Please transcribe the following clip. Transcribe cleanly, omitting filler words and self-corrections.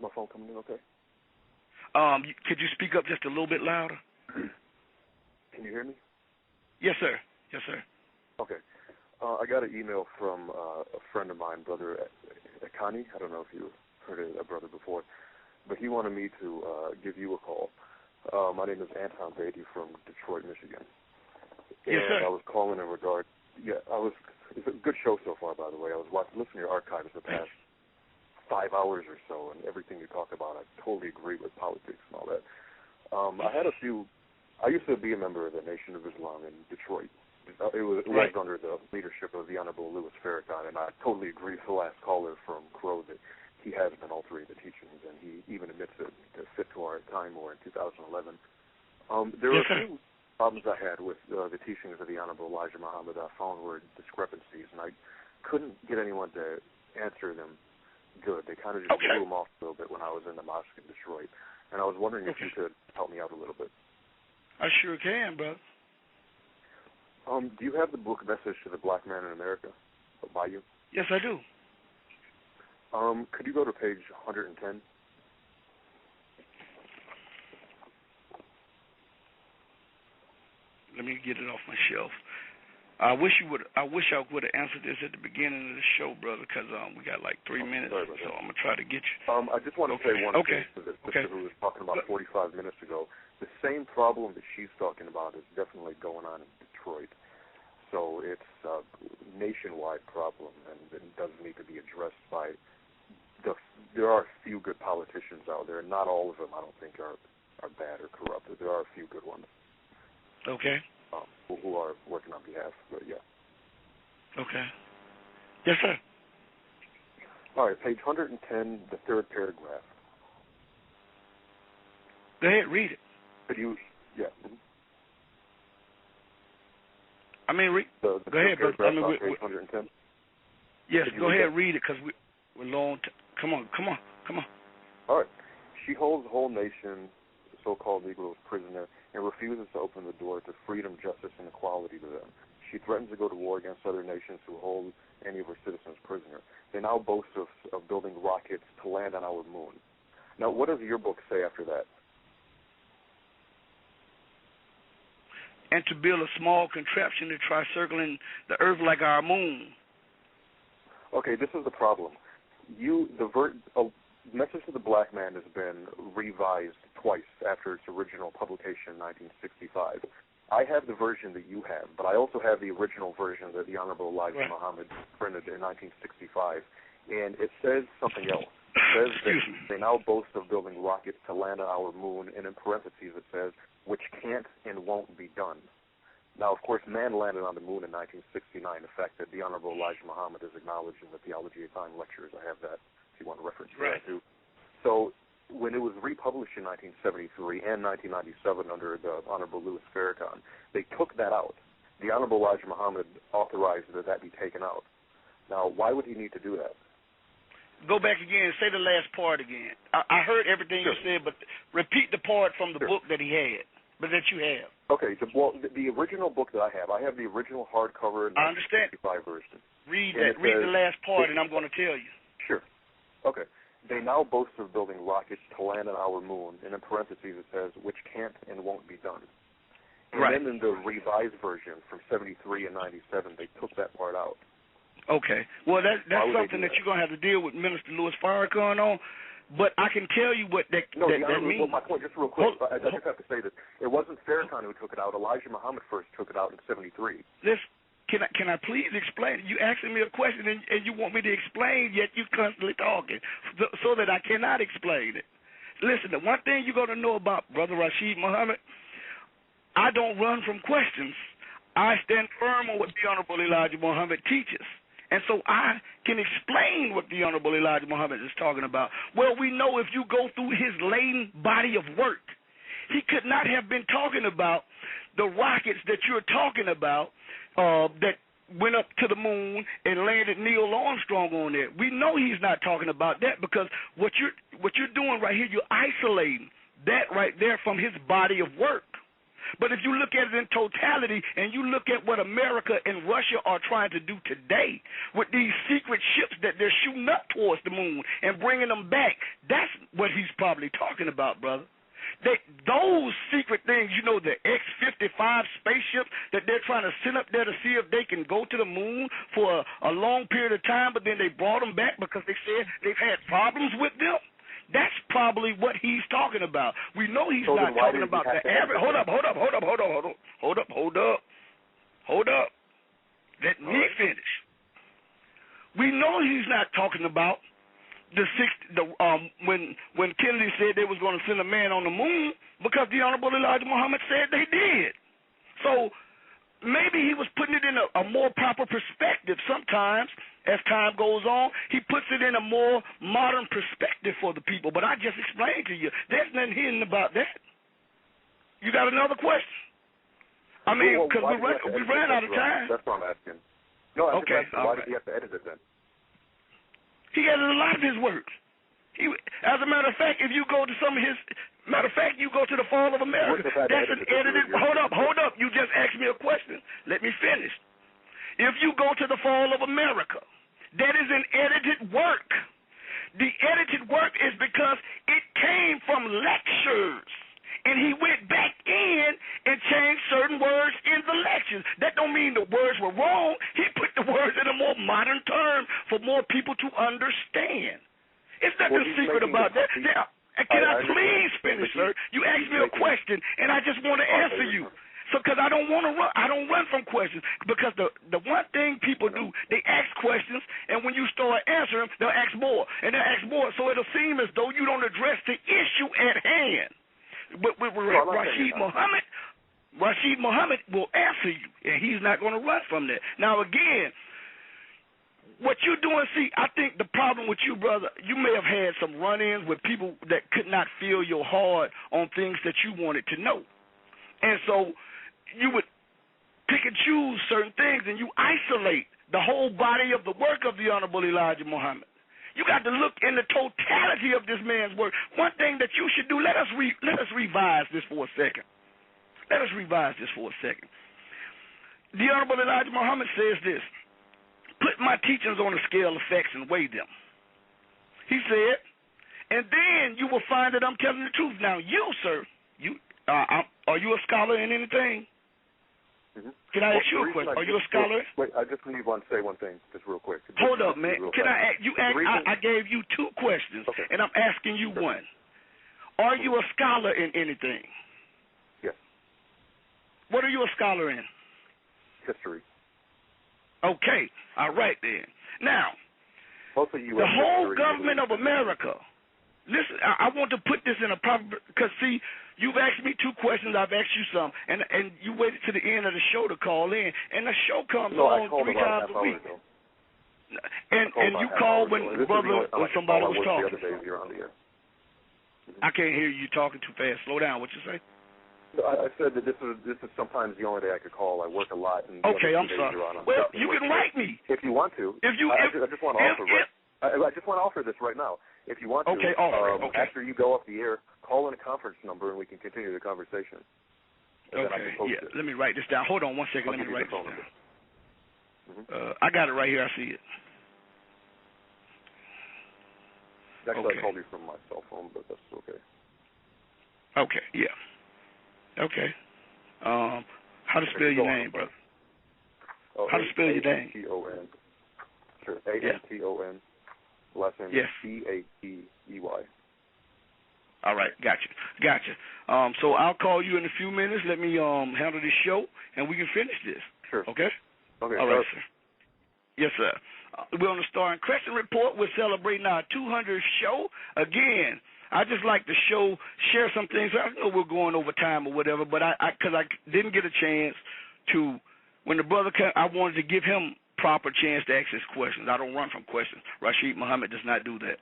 my phone coming in okay? Could you speak up just a little bit louder? Can you hear me? Yes, sir. Yes, sir. Okay. I got an email from a friend of mine, Brother Akani. I don't know if you've heard of that brother before, but he wanted me to give you a call. My name is Anton Batey from Detroit, Michigan. Yes, sir. And I was calling in regard. It's a good show so far, by the way. I was listening to your archives the past 5 hours or so, and everything you talk about, I totally agree with politics and all that. I used to be a member of the Nation of Islam in Detroit. It was under the leadership of the Honorable Louis Farrakhan, and I totally agree with the last caller from Crow that he has been altering the teachings, and he even admits it to fit to our time more in 2011. There were a few problems I had with the teachings of the Honorable Elijah Muhammad. I found were discrepancies, and I couldn't get anyone to answer them good. They kind of just blew them off a little bit when I was in the mosque in Detroit, and I was wondering if you could help me out a little bit. I sure can, brother. Do you have the book Message to the Black Man in America by you? Yes, I do. Could you go to page 110? Let me get it off my shelf. I wish I would have answered this at the beginning of the show, brother, because we got like 3 minutes, so I'm going to try to get you. I just want to say one thing to the sister who was talking about 45 minutes ago. The same problem that she's talking about is definitely going on in Detroit. So it's a nationwide problem, and it does need to be addressed by there are a few good politicians out there. Not all of them, I don't think, are bad or corrupt. There are a few good ones. Okay. Who are working on behalf, but yeah. Okay. Yes, sir. All right, page 110, the third paragraph. Go ahead, read it. Could you, yeah. I mean, go ahead, brother. Page 110? Yes, go ahead, read it, because we're long. Come on. All right. She holds the whole nation, the so-called Negroes, prisoner, and refuses to open the door to freedom, justice, and equality to them. She threatens to go to war against other nations who hold any of her citizens prisoner. They now boast of building rockets to land on our moon. Now, what does your book say after that? And to build a small contraption to try circling the earth like our moon. Okay, this is the problem. Message to the Black Man has been revised twice after its original publication in 1965. I have the version that you have, but I also have the original version that the Honorable Elijah Muhammad printed in 1965, and it says something else. It says that they now boast of building rockets to land on our moon, and in parentheses it says, which can't and won't be done. Now, of course, man landed on the moon in 1969, a fact that the Honorable Elijah Muhammad has acknowledged in the Theology of Time lectures. I have that if you want to reference that too. So when it was republished in 1973 and 1997 under the Honorable Louis Farrakhan, they took that out. The Honorable Elijah Muhammad authorized that be taken out. Now, why would he need to do that? Go back again. Say the last part again. I heard everything you said, but repeat the part from the book that he had, but that you have. Okay. The original book that I have the original hardcover 1965 version. Read that. Read the last part, and I'm going to tell you. Sure. Okay. They now boast of building rockets to land on our moon, and in parentheses it says, which can't and won't be done. And then in the revised version from 73 and 97, they took that part out. Okay. Well, that's something that you're going to have to deal with Minister Louis Farrakhan on, but I can tell you what that means. Well, my point, just real quick, I just have to say that it wasn't Farrakhan who took it out. Elijah Muhammad first took it out in 73. Can I please explain it? You asking me a question and you want me to explain, yet you constantly talking so that I cannot explain it. Listen, the one thing you're going to know about Brother Rashid Muhammad, I don't run from questions. I stand firm on what the Honorable Elijah Muhammad teaches. And so I can explain what the Honorable Elijah Muhammad is talking about. Well, we know if you go through his laden body of work, he could not have been talking about the rockets that you're talking about that went up to the moon and landed Neil Armstrong on there. We know he's not talking about that because what you're doing right here, you're isolating that right there from his body of work. But if you look at it in totality and you look at what America and Russia are trying to do today with these secret ships that they're shooting up towards the moon and bringing them back, that's what he's probably talking about, brother. Those secret things, you know, the X-55 spaceships that they're trying to send up there to see if they can go to the moon for a long period of time, but then they brought them back because they said they've had problems with them. That's probably what he's talking about. We know he's not talking about the average. Hold up. Let me finish. We know he's not talking about when Kennedy said they was going to send a man on the moon, because the Honorable Elijah Muhammad said they did. So maybe he was putting it in a more proper perspective. Sometimes, as time goes on, he puts it in a more modern perspective for the people. But I just explained to you, there's nothing hidden about that. You got another question? I mean, because we ran out of time. That's what I'm asking. No, I'm okay, just asking, why did he have to edit it then? He edited a lot of his work. As a matter of fact, if you go to some of his, you go to the Fall of America. That's an edited. Hold up. You just asked me a question. Let me finish. If you go to the Fall of America, that is an edited work. The edited work is because it came from lectures, and he went back in and changed certain words in the lectures. That don't mean the words were wrong. He put the words in a more modern term for more people to understand. It's nothing secret about that. Now, can I please finish, sir? You asked me a question, and I just want to answer you. So, because I don't want to run, I don't run from questions. Because the one thing people do, they ask questions, and when you start answering them, they'll ask more, and they'll ask more. So it'll seem as though you don't address the issue at hand. But with Rashid Muhammad will answer you, and he's not going to run from that. Now, again, what you're doing, see, I think the problem with you, brother, you may have had some run-ins with people that could not feel your heart on things that you wanted to know. And so you would pick and choose certain things, and you isolate the whole body of the work of the Honorable Elijah Muhammad. You got to look in the totality of this man's work. One thing that you should do, let us revise this for a second. Let us revise this for a second. The Honorable Elijah Muhammad says this: put my teachings on a scale of facts and weigh them. He said, and then you will find that I'm telling the truth. Now, you, sir, are you a scholar in anything? Mm-hmm. Can I ask you a question? Are you a scholar? Wait, I just need to say one thing, just real quick. Hold up, man. Can I ask you? I gave you two questions, okay, and I'm asking you one. Are you a scholar in anything? Yes. What are you a scholar in? History. Okay. All right then. Now, the whole government of America. Listen, I want to put this in a proper, because, see, you've asked me two questions, I've asked you some, and you waited to the end of the show to call in, and the show comes on 3 times a week. And you called when brother or somebody was talking. I can't hear you talking too fast. Slow down. What you say? I said that this is sometimes the only day I could call. I work a lot. And okay, I'm sorry. Well, you can write me. If you want to. I just want to offer. I just want to offer this right now. If you want to, after you go off the air, call in a conference number and we can continue the conversation. Okay, yeah. Let me write this down. Hold on one second. Let me write this down. Mm-hmm. I got it right here. I see it. Actually, I called you from my cell phone, but that's okay. Okay, yeah. Okay. How to spell your name, brother? How to spell your name? A-N-T-O-N. Sure, A-N-T-O-N. Last name is B-A-T-E-Y. All right, gotcha. So I'll call you in a few minutes. Let me handle this show, and we can finish this. Sure. Okay? Okay. All right, sir. Yes, sir. We're on the Star and Crescent Report. We're celebrating our 200th show. Again, I just like to share some things. I know we're going over time or whatever, but because I didn't get a chance to, when the brother came, I wanted to give him proper chance to ask his questions. I don't run from questions. Rashid Muhammad does not do that.